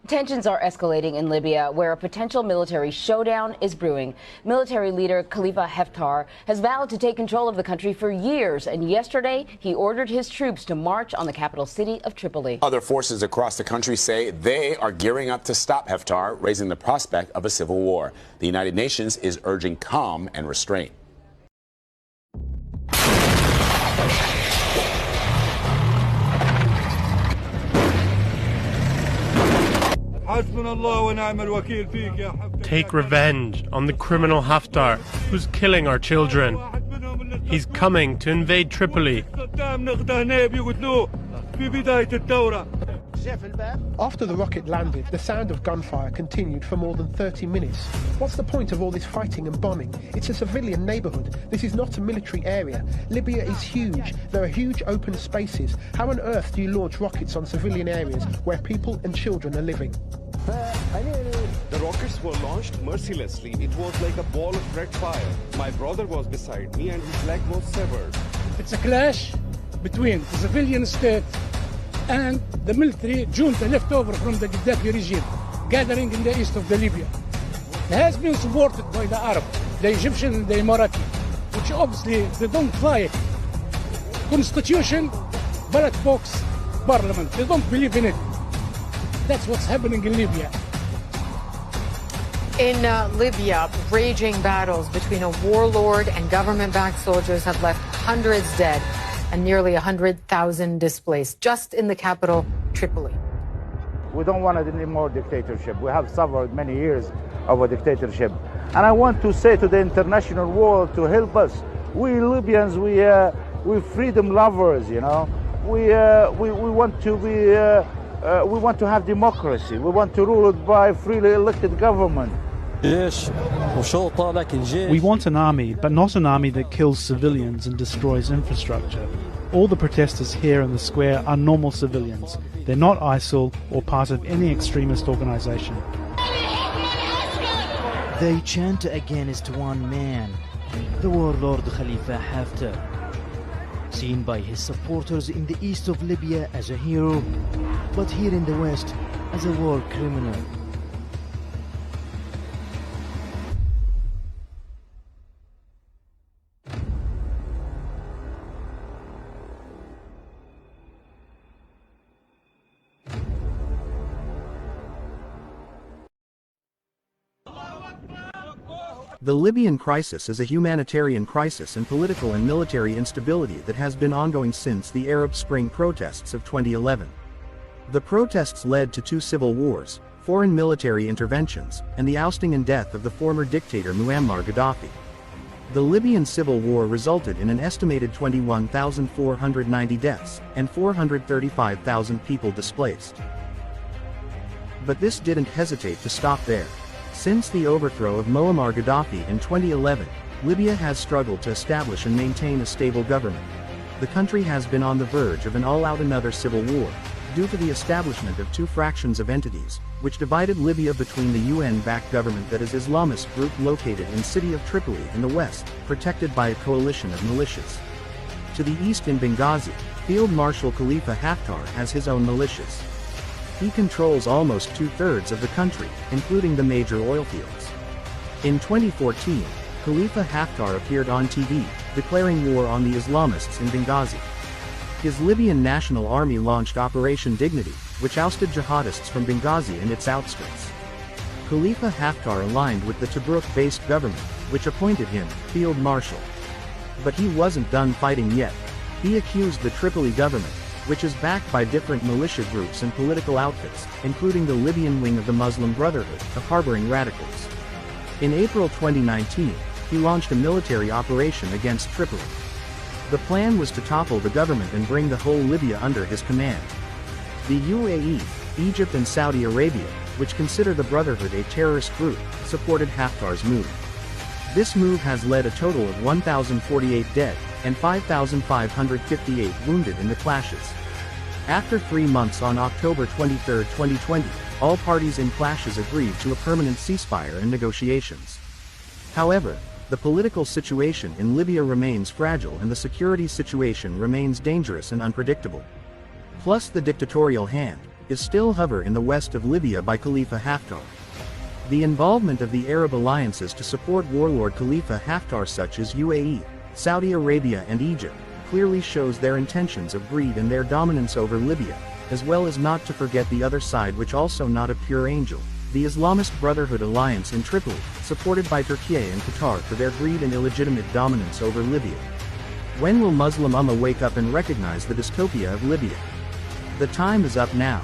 Tensions are escalating in Libya, where a potential military showdown is brewing. Military leader Khalifa Haftar has vowed to take control of the country for years, and yesterday he ordered his troops to march on the capital city of Tripoli. Other forces across the country say they are gearing up to stop Haftar, raising the prospect of a civil war. The United Nations is urging calm and restraint. Take revenge on the criminal Haftar, who's killing our children. He's coming to invade Tripoli. After the rocket landed, the sound of gunfire continued for more than 30 minutes. What's the point of all this fighting and bombing? It's a civilian neighborhood. This is not a military area. Libya is huge. There are huge open spaces. How on earth do you launch rockets on civilian areas where people and children are living? The rockets were launched mercilessly. It was like a ball of red fire. My brother was beside me and his leg was severed. It's a clash between the civilian state and the military junta left over from the Gaddafi regime, gathering in the east of the Libya. It has been supported by the Arab, the Egyptian and the Emirati, which obviously they don't like constitution, ballot box, parliament. They don't believe in it. That's what's happening in Libya. In Libya, raging battles between a warlord and government-backed soldiers have left hundreds dead and nearly 100,000 displaced, just in the capital, Tripoli. We don't want any more dictatorship. We have suffered many years of a dictatorship. And I want to say to the international world to help us. We Libyans, we freedom lovers, you know. We want to be... we want to have democracy. We want to rule it by freely elected government. We want an army, but not an army that kills civilians and destroys infrastructure. All the protesters here in the square are normal civilians. They're not ISIL or part of any extremist organization. They chant against one man, the warlord Khalifa Haftar, seen by his supporters in the east of Libya as a hero, but here in the west as a war criminal. The Libyan crisis is a humanitarian crisis and political and military instability that has been ongoing since the Arab Spring protests of 2011. The protests led to two civil wars, foreign military interventions, and the ousting and death of the former dictator Muammar Gadhafi. The Libyan civil war resulted in an estimated 21,490 deaths and 435,000 people displaced. But this didn't hesitate to stop there. Since the overthrow of Moammar Gadhafi in 2011, Libya has struggled to establish and maintain a stable government. The country has been on the verge of an all-out another civil war, due to the establishment of two fractions of entities, which divided Libya between the UN-backed government that is Islamist group located in city of Tripoli in the west, protected by a coalition of militias. To the east in Benghazi, Field Marshal Khalifa Haftar has his own militias. He controls almost two-thirds of the country, including the major oil fields. In 2014, Khalifa Haftar appeared on TV, declaring war on the Islamists in Benghazi. His Libyan National Army launched Operation Dignity, which ousted jihadists from Benghazi and its outskirts. Khalifa Haftar aligned with the Tobruk-based government, which appointed him Field Marshal. But he wasn't done fighting yet. He accused the Tripoli government, which is backed by different militia groups and political outfits, including the Libyan wing of the Muslim Brotherhood, of harboring radicals. In April 2019, he launched a military operation against Tripoli. The plan was to topple the government and bring the whole Libya under his command. The UAE, Egypt and Saudi Arabia, which consider the Brotherhood a terrorist group, supported Haftar's move. This move has led a total of 1,048 dead, and 5,558 wounded in the clashes. After 3 months on October 23, 2020, all parties in clashes agreed to a permanent ceasefire and negotiations. However, the political situation in Libya remains fragile and the security situation remains dangerous and unpredictable. Plus the dictatorial hand, is still hover in the west of Libya by Khalifa Haftar. The involvement of the Arab alliances to support warlord Khalifa Haftar such as UAE, Saudi Arabia and Egypt, clearly shows their intentions of greed and their dominance over Libya, as well as not to forget the other side which also not a pure angel, the Islamist Brotherhood alliance in Tripoli, supported by Turkey and Qatar for their greed and illegitimate dominance over Libya. When will Muslim Ummah wake up and recognize the dystopia of Libya? The time is up now.